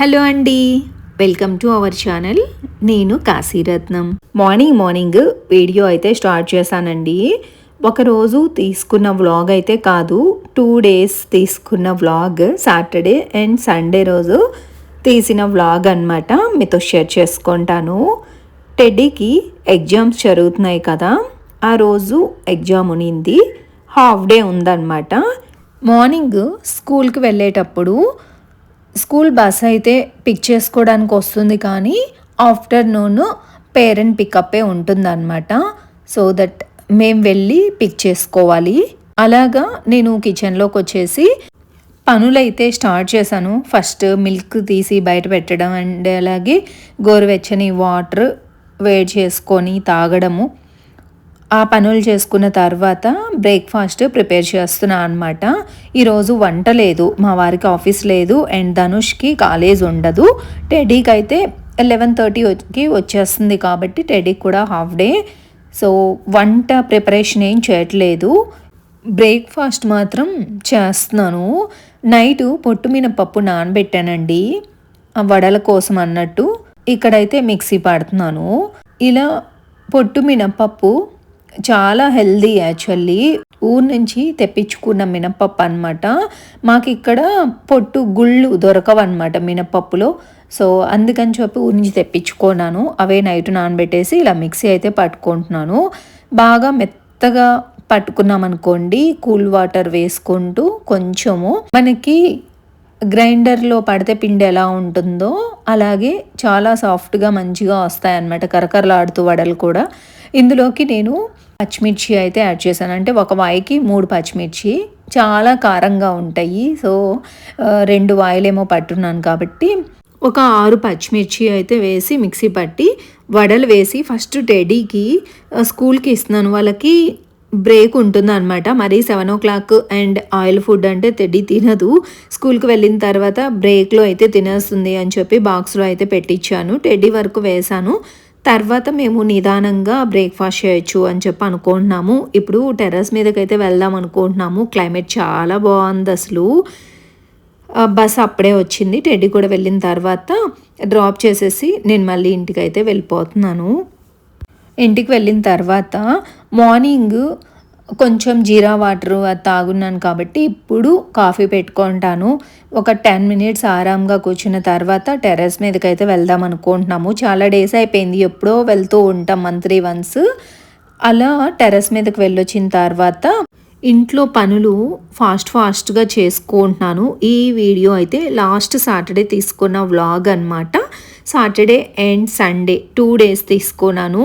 Hello అండి, welcome to our channel. నేను కాశీరత్నం. Morning video అయితే స్టార్ట్ చేశానండి. ఒకరోజు తీసుకున్న వ్లాగ్ అయితే కాదు, 2 days తీసుకున్న వ్లాగ్, సాటర్డే అండ్ సండే రోజు తీసిన వ్లాగ్ అనమాట. మీతో షేర్ చేసుకుంటాను. టెడ్డీకి ఎగ్జామ్స్ జరుగుతున్నాయి కదా, ఆ రోజు ఎగ్జామ్ ఉనింది, హాఫ్ డే ఉందన్నమాట. మార్నింగ్ స్కూల్కి వెళ్ళేటప్పుడు స్కూల్ బస్ అయితే పిక్ చేసుకోవడానికి వస్తుంది, కానీ ఆఫ్టర్నూన్ పేరెంట్ పికప్పే ఉంటుందన్నమాట. సో దట్ మేము వెళ్ళి పిక్ చేసుకోవాలి. అలాగా నేను కిచెన్లోకి వచ్చేసి పనులైతే స్టార్ట్ చేశాను. ఫస్ట్ మిల్క్ తీసి బయట పెట్టడం అండ్ అలాగే గోరువెచ్చని వాటర్ వేడి చేసుకొని తాగడము. ఆ పనులు చేసుకున్న తర్వాత బ్రేక్ఫాస్ట్ ప్రిపేర్ చేస్తున్నా అనమాట. ఈరోజు వంట లేదు, మా వారికి ఆఫీస్ లేదు అండ్ ధనుష్కి కాలేజ్ ఉండదు. టెడ్డీకి అయితే 11:30కి వచ్చేస్తుంది కాబట్టి టెడ్డీకి కూడా హాఫ్ డే. సో వంట ప్రిపరేషన్ ఏం చేయట్లేదు, బ్రేక్ఫాస్ట్ మాత్రం చేస్తున్నాను. నైటు పొట్టు మినపప్పు నానబెట్టానండి, ఆ వడల కోసం అన్నట్టు. ఇక్కడైతే మిక్సీ పడుతున్నాను. ఇలా పొట్టు మినపప్పు చాలా హెల్దీ యాక్చువల్లీ. ఊరు నుంచి తెప్పించుకున్న మినపప్పు అనమాట. మాకు ఇక్కడ పొట్టు గుళ్ళు దొరకవన్నమాట మినపప్పులో. సో అందుకని చెప్పి ఊరి నుంచి తెప్పించుకున్నాను. అవే నైట్ నానబెట్టేసి ఇలా మిక్సీ అయితే పట్టుకుంటున్నాను. బాగా మెత్తగా పట్టుకున్నాం అనుకోండి, కూల్ వాటర్ వేసుకుంటూ కొంచెము మనకి గ్రైండర్లో పడితే పిండి ఎలా ఉంటుందో అలాగే చాలా సాఫ్ట్గా మంచిగా వస్తాయన్నమాట, కరకరలాడుతూ వడలు కూడా. ఇందులోకి నేను పచ్చిమిర్చి అయితే యాడ్ చేశాను. అంటే ఒక వాయికి 3 పచ్చిమిర్చి, చాలా కారంగా ఉంటాయి. సో 2 వాయిలేమో పట్టున్నాను కాబట్టి ఒక 6 పచ్చిమిర్చి అయితే వేసి మిక్సీ పట్టి వడలు వేసి ఫస్ట్ టెడ్డీకి స్కూల్కి ఇస్తున్నాను. వాళ్ళకి బ్రేక్ ఉంటుంది అనమాట. మరి 7 o'clock అండ్ ఆయిల్ ఫుడ్ అంటే టెడ్డీ తినదు. స్కూల్కి వెళ్ళిన తర్వాత బ్రేక్లో అయితే తినేస్తుంది అని చెప్పి బాక్స్లో అయితే పెట్టించాను. టెడ్డీ వరకు వేశాను. తర్వాత మేము నిదానంగా బ్రేక్ఫాస్ట్ చేయొచ్చు అని చెప్పి అనుకుంటున్నాము. ఇప్పుడు టెర్రస్ మీదకైతే వెళ్దాం అనుకుంటున్నాము. క్లైమేట్ చాలా బాగుంది అసలు. బస్ అప్పుడే వచ్చింది. టెడ్డీ కూడా వెళ్ళిన తర్వాత డ్రాప్ చేసేసి నేను మళ్ళీ ఇంటికి అయితే వెళ్ళిపోతున్నాను. ఇంటికి వెళ్ళిన తర్వాత మార్నింగ్ కొంచెం జీరా వాటర్ అది తాగున్నాను కాబట్టి ఇప్పుడు కాఫీ పెట్టుకుంటాను. ఒక 10 minutes ఆరాంగా కూర్చున్న తర్వాత టెర్రస్ మీదకైతే వెళ్దాం అనుకుంటున్నాము. చాలా డేస్ అయిపోయింది, ఎప్పుడో వెళ్తూ ఉంటాం మంత్లీ వన్స్. అలా టెర్రస్ మీదకి వెళ్ళొచ్చిన తర్వాత ఇంట్లో పనులు ఫాస్ట్గా చేసుకుంటున్నాను. ఈ వీడియో అయితే లాస్ట్ సాటర్డే తీసుకున్న వ్లాగ్ అనమాట. సాటర్డే అండ్ సండే 2 days తీసుకున్నాను.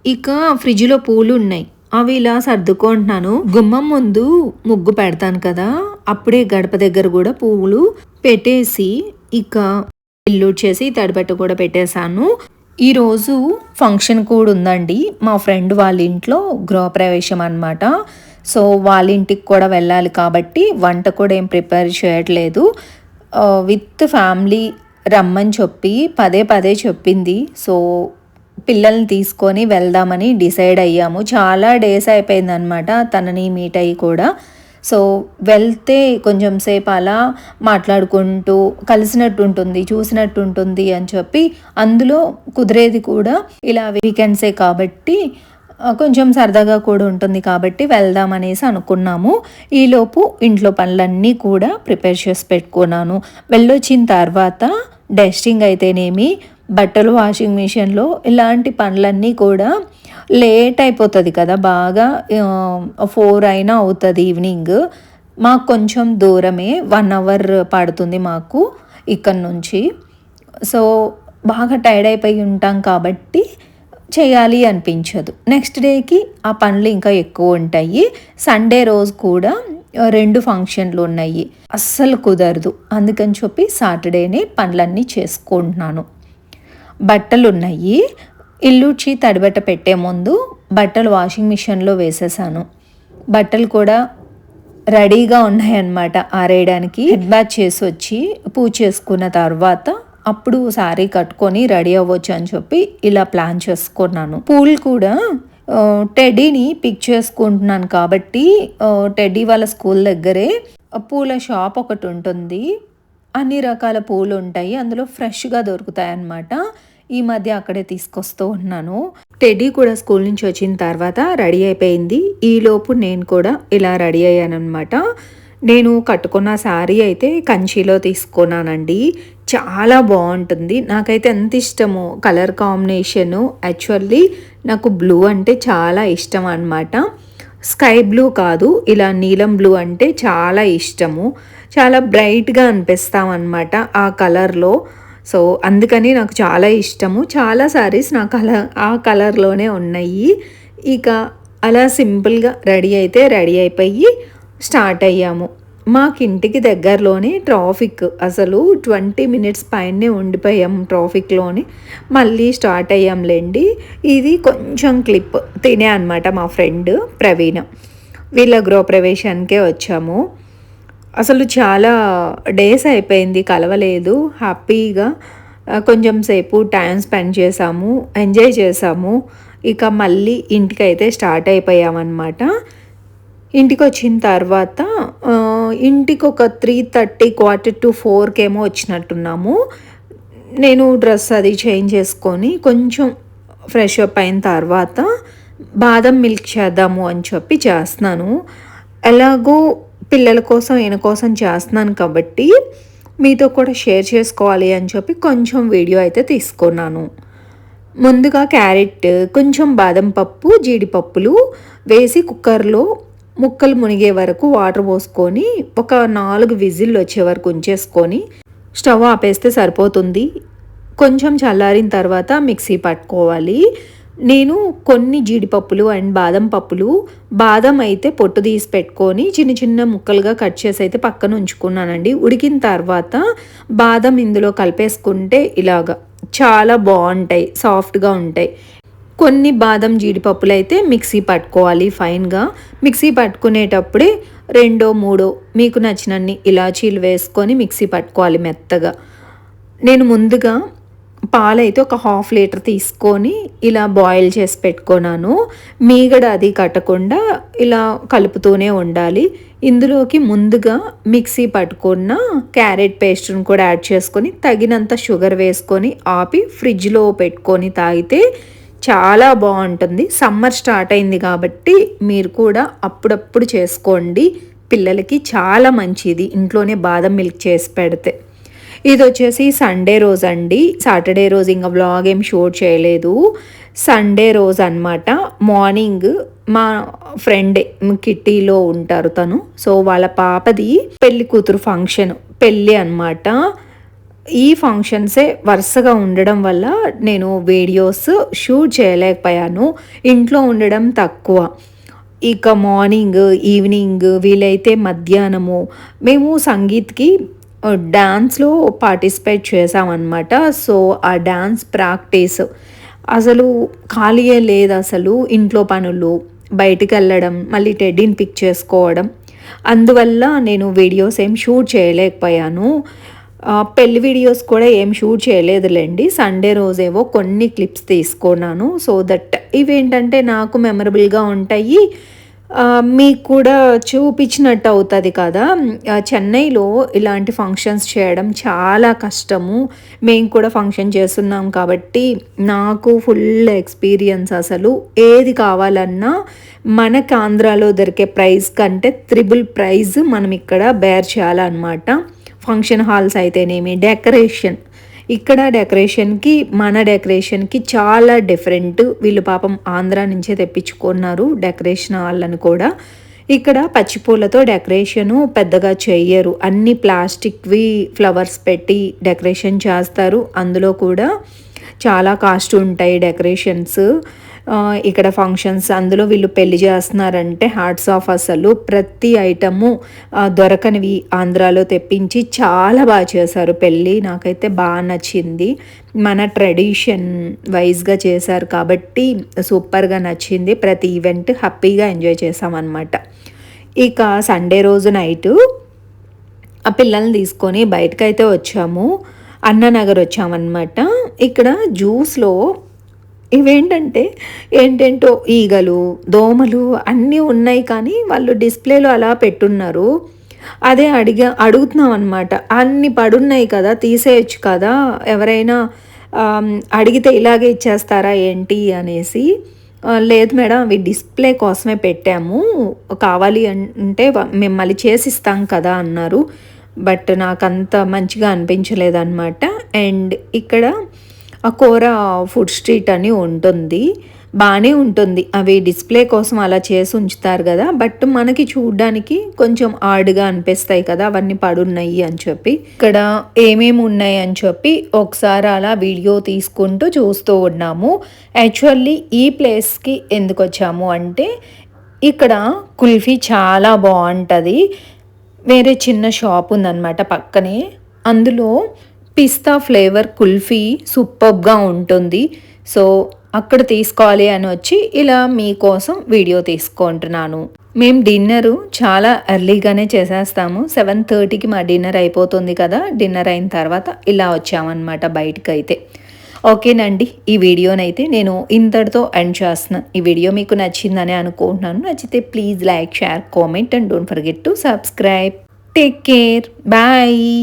ఇక ఫ్రిడ్జ్లో పూలు ఉన్నాయి, అవి ఇలా సర్దుకుంటున్నాను. గుమ్మం ముందు ముగ్గు పెడతాను కదా, అప్పుడే గడప దగ్గర కూడా పువ్వులు పెట్టేసి ఇక ఇల్లు చేసి తడిబట్ట కూడా పెట్టేశాను. ఈరోజు ఫంక్షన్ కూడా ఉందండి, మా ఫ్రెండ్ వాళ్ళ ఇంట్లో గృహప్రవేశం అనమాట. సో వాళ్ళ ఇంటికి కూడా వెళ్ళాలి కాబట్టి వంట కూడా ఏం ప్రిపేర్ చేయట్లేదు. విత్ ఫ్యామిలీ రమ్మని చెప్పి పదే చెప్పింది. సో పిల్లల్ని తీసుకొని వెళ్దామని డిసైడ్ అయ్యాము. చాలా డేస్ అయిపోయిందనమాట తనని మీట్ అయ్యి కూడా. సో వెళ్తే కొంచెం సేపు అలా మాట్లాడుకుంటూ కలిసినట్టు ఉంటుంది, చూసినట్టు ఉంటుంది అని చెప్పి, అందులో కుదిరేది కూడా ఇలా వీకెండ్సే కాబట్టి కొంచెం సరదాగా కూడా ఉంటుంది కాబట్టి వెళ్దాం అనేసి అనుకున్నాము. ఈలోపు ఇంట్లో పనులన్నీ కూడా ప్రిపేర్ చేసి పెట్టుకున్నాను. వెళ్ళొచ్చిన తర్వాత డస్టింగ్ అయితేనేమి, బట్టలు వాషింగ్ మిషన్లో, ఇలాంటి పనులన్నీ కూడా లేట్ అయిపోతుంది కదా, బాగా 4 అయినా అవుతుంది ఈవినింగ్. మాకు కొంచెం దూరమే, 1 hour పడుతుంది మాకు ఇక్కడ నుంచి. సో బాగా టైర్డ్ అయిపోయి ఉంటాం కాబట్టి చేయాలి అనిపించదు. నెక్స్ట్ డేకి ఆ పనులు ఇంకా ఎక్కువ ఉంటాయి. సండే రోజు కూడా 2 ఫంక్షన్లు ఉన్నాయి, అస్సలు కుదరదు. అందుకని చెప్పి సాటర్డేనే పనులన్నీ చేసుకుంటున్నాను. బట్టలు ఉన్నాయి, ఇల్లుచి తడిబట్ట పెట్టే ముందు బట్టలు వాషింగ్ మిషన్లో వేసేసాను. బట్టలు కూడా రెడీగా ఉన్నాయన్నమాట ఆరేయడానికి. హెడ్ బాత్ చేసి వచ్చి పూజ చేసుకున్న తర్వాత అప్పుడు శారీ కట్టుకొని రెడీ అవ్వచ్చు అని చెప్పి ఇలా ప్లాన్ చేసుకున్నాను. పూలు కూడా టెడ్డీని పిక్ చేసుకుంటున్నాను కాబట్టి టెడ్డీ వాళ్ళ స్కూల్ దగ్గరే పూల షాప్ ఒకటి ఉంటుంది, అన్ని రకాల పూలు ఉంటాయి, అందులో ఫ్రెష్గా దొరుకుతాయి అన్నమాట. ఈ మధ్య అక్కడే తీసుకొస్తూ ఉన్నాను. టెడ్డీ కూడా స్కూల్ నుంచి వచ్చిన తర్వాత రెడీ అయిపోయింది. ఈలోపు నేను కూడా ఇలా రెడీ అయ్యానమాట. నేను కట్టుకున్న శారీ అయితే కంచిలో తీసుకున్నానండి. చాలా బాగుంటుంది, నాకైతే ఎంత ఇష్టమో కలర్ కాంబినేషను. యాక్చువల్లీ నాకు బ్లూ అంటే చాలా ఇష్టం అన్నమాట. స్కై బ్లూ కాదు, ఇలా నీలం బ్లూ అంటే చాలా ఇష్టము. చాలా బ్రైట్గా అనిపిస్తాం అన్నమాట ఆ కలర్లో. సో అందుకని నాకు చాలా ఇష్టము. చాలా శారీస్ నా ఆ కలర్లోనే ఉన్నాయి. ఇక అలా సింపుల్గా రెడీ అయిపోయి స్టార్ట్ అయ్యాము. మాకు ఇంటికి దగ్గరలోనే ట్రాఫిక్, అసలు 20 మినిట్స్ పైనే ఉండిపోయాం ట్రాఫిక్లోని. మళ్ళీ స్టార్ట్ అయ్యాంలేండి. ఇది కొంచెం క్లిప్ తినే అనమాట మా ఫ్రెండ్ ప్రవీణ, వీళ్ళ గృహప్రవేశానికే వచ్చాము. అసలు చాలా డేస్ అయిపోయింది కలవలేదు. హ్యాపీగా కొంచెం సేపు టైం స్పెండ్ చేసాము, ఎంజాయ్ చేసాము. ఇక మళ్ళీ ఇంటికైతే స్టార్ట్ అయిపోయామన్నమాట. ఇంటికి వచ్చిన తర్వాత ఇంటికి ఒక 3:30 4:45 వచ్చినట్టున్నాము. నేను డ్రెస్ అది చేంజ్ చేసుకొని కొంచెం ఫ్రెష్ అప్ అయిన తర్వాత బాదం మిల్క్ చేద్దాము అని చెప్పి చేస్తున్నాను. ఎలాగో పిల్లల కోసం ఈయన కోసం చేస్తున్నాను కాబట్టి మీతో కూడా షేర్ చేసుకోవాలి అని చెప్పి కొంచెం వీడియో అయితే తీసుకున్నాను. ముందుగా క్యారెట్, కొంచెం బాదం పప్పు, జీడిపప్పులు వేసి కుక్కర్లో ముక్కలు మునిగే వరకు వాటర్ పోసుకొని ఒక 4 విజిల్లు వచ్చే వరకు ఉంచేసుకొని స్టవ్ ఆపేస్తే సరిపోతుంది. కొంచెం చల్లారిన తర్వాత మిక్సీ పట్టుకోవాలి. నేను కొన్ని జీడిపప్పులు అండ్ బాదం పప్పులు, బాదం అయితే పొట్టు తీసి పెట్టుకొని చిన్న చిన్న ముక్కలుగా కట్ చేసి అయితే పక్కన ఉంచుకున్నానండి. ఉడికిన తర్వాత బాదం ఇందులో కలిపేసుకుంటే ఇలాగా చాలా బాగుంటాయి, సాఫ్ట్గా ఉంటాయి. కొన్ని బాదం జీడిపప్పులు అయితే మిక్సీ పట్టుకోవాలి ఫైన్గా. మిక్సీ పట్టుకునేటప్పుడే 2-3 మీకు నచ్చినన్ని ఇలాచీలు వేసుకొని మిక్సీ పట్టుకోవాలి మెత్తగా. నేను ముందుగా పాలైతే ఒక 1/2 లీటర్ తీసుకొని ఇలా బాయిల్ చేసి పెట్టుకున్నాను. మీగడ అది కట్టకుండా ఇలా కలుపుతూనే ఉండాలి. ఇందులోకి ముందుగా మిక్సీ పట్టుకున్న క్యారెట్ పేస్ట్ని కూడా యాడ్ చేసుకొని తగినంత షుగర్ వేసుకొని ఆపి ఫ్రిడ్జ్లో పెట్టుకొని తాగితే చాలా బాగుంటుంది. సమ్మర్ స్టార్ట్ అయింది కాబట్టి మీరు కూడా అప్పుడప్పుడు చేసుకోండి, పిల్లలకి చాలా మంచిది ఇంట్లోనే బాదం మిల్క్ చేసి పెడితే. ఇది వచ్చేసి సండే రోజు అండి. సాటర్డే రోజు ఇంకా వ్లాగ్ ఏం షూట్ చేయలేదు. సండే రోజు అనమాట. మార్నింగ్ మా ఫ్రెండ్ కిట్టీలో ఉంటారు తను, సో వాళ్ళ పాపది పెళ్లి కూతురు ఫంక్షన్, పెళ్ళి అనమాట. ఈ ఫంక్షన్సే వరుసగా ఉండడం వల్ల నేను వీడియోస్ షూట్ చేయలేకపోయాను, ఇంట్లో ఉండడం తక్కువ. ఇక మార్నింగ్, ఈవినింగ్, వీలైతే మధ్యాహ్నము మేము సంగీత్కి డ్యాన్స్లో పార్టిసిపేట్ చేసామన్నమాట. సో ఆ డ్యాన్స్ ప్రాక్టీస్ అసలు ఖాళీయే లేదు. అసలు ఇంట్లో పనులు, బయటికి వెళ్ళడం, మళ్ళీ టెడ్డీని పిక్ చేసుకోవడం, అందువల్ల నేను వీడియోస్ ఏం షూట్ చేయలేకపోయాను. పెళ్లి వీడియోస్ కూడా ఏం షూట్ చేయలేదులేండి. సండే రోజేవో కొన్ని క్లిప్స్ తీసుకున్నాను. సో దట్ ఇవేంటంటే నాకు మెమరబుల్గా ఉంటాయి, మీకు కూడా చూపించినట్టు అవుతుంది కదా. చెన్నైలో ఇలాంటి ఫంక్షన్స్ చేయడం చాలా కష్టము. మేము కూడా ఫంక్షన్ చేస్తున్నాం కాబట్టి నాకు ఫుల్ ఎక్స్పీరియన్స్. అసలు ఏది కావాలన్నా మనకు ఆంధ్రాలో దొరికే ప్రైస్ కంటే 3 ప్రైజ్ మనం ఇక్కడ బేర్ చేయాలన్నమాట. ఫంక్షన్ హాల్స్ అయితేనేమి, డెకరేషన్, ఇక్కడ డెకరేషన్కి మన డెకరేషన్కి చాలా డిఫరెంట్. వీళ్ళు పాపం ఆంధ్రా నుంచే తెప్పించుకున్నారు డెకరేషన్ వాళ్ళని కూడా. ఇక్కడ పచ్చిపూలతో డెకరేషను పెద్దగా చెయ్యరు, అన్ని ప్లాస్టిక్వి ఫ్లవర్స్ పెట్టి డెకరేషన్ చేస్తారు. అందులో కూడా చాలా కాస్ట్ ఉంటాయి డెకరేషన్స్. ఇక్కడ ఫంక్షన్స్, అందులో వీళ్ళు పెళ్లి చేస్తున్నారంటే హ్యాట్స్ ఆఫ్. అసలు ప్రతి ఐటము దొరకనివి ఆంధ్రాలో తెప్పించి చాలా బాగా చేశారు పెళ్ళి. నాకైతే బాగా నచ్చింది. మన ట్రెడిషన్ వైజ్గా చేశారు కాబట్టి సూపర్గా నచ్చింది. ప్రతి ఈవెంట్ హ్యాపీగా ఎంజాయ్ చేసామన్నమాట. ఇక సండే రోజు నైటు ఆ పిల్లల్ని తీసుకొని బయటకైతే వచ్చాము, అన్నానగర్ వచ్చామన్నమాట. ఇక్కడ జ్యూస్లో ఇవేంటంటే ఏంటేంటో ఈగలు, దోమలు అన్నీ ఉన్నాయి, కానీ వాళ్ళు డిస్ప్లేలో అలా పెట్టున్నారు. అదే అడుగుతున్నాం అనమాట. అన్ని పడున్నాయి కదా, తీసేయొచ్చు కదా, ఎవరైనా అడిగితే ఇలాగే ఇచ్చేస్తారా ఏంటి అనేసి. లేదు మేడం, అవి డిస్‌ప్లే కోసమే పెట్టాము. కావాలి అంటే మేము మళ్ళీ చేసిస్తాం కదా అన్నారు. బట్ నాకంత మంచిగా అనిపించలేదనమాట. అండ్ ఇక్కడ కోరా ఫుడ్ స్ట్రీట్ అని ఉంటుంది. బానే ఉంటుంది. అవి డిస్‌ప్లే కోసం అలా చేసి ఉంచుతారు గదా! బట్ మనకి చూడ్డానికి కొంచెం ఆడ్‌గా అనిపిస్తాయి కదా, అవన్నీ పడున్నాయి అని చెప్పి. ఇక్కడ ఏమేమి ఉన్నాయి అని చెప్పి ఒకసారి అలా వీడియో తీసుకుంటూ చూస్తూ ఉన్నాము. యాక్చువల్లీ ఈ ప్లేస్‌కి ఎందుకొచ్చాము అంటే, ఇక్కడ కుల్ఫీ చాలా బావుంటది. వేరే చిన్న షాప్ ఉందనమాట పక్కనే. అందులో పిస్తా ఫ్లేవర్ కుల్ఫీ సూపర్బ్‌గా ఉంటుంది. సో, అక్కడ తీసుకోవాలి అని వచ్చి ఇలా మీకోసం వీడియో తీసుకుంటున్నాను. మేము డిన్నరు చాలా ఎర్లీగానే చేసేస్తాము. 7:30కి మా డిన్నర్ అయిపోతుంది కదా! డిన్నర్ అయిన తర్వాత ఇలా వచ్చామన్నమాట బయటికైతే. ఓకేనండి. ఈ వీడియోనైతే నేను ఇంతటితో ఎండ్ చేస్తున్నాను. ఈ వీడియో మీకు నచ్చిందని అనుకుంటున్నాను. నచ్చితే please like, share, comment and don't forget to subscribe. Take care. Bye.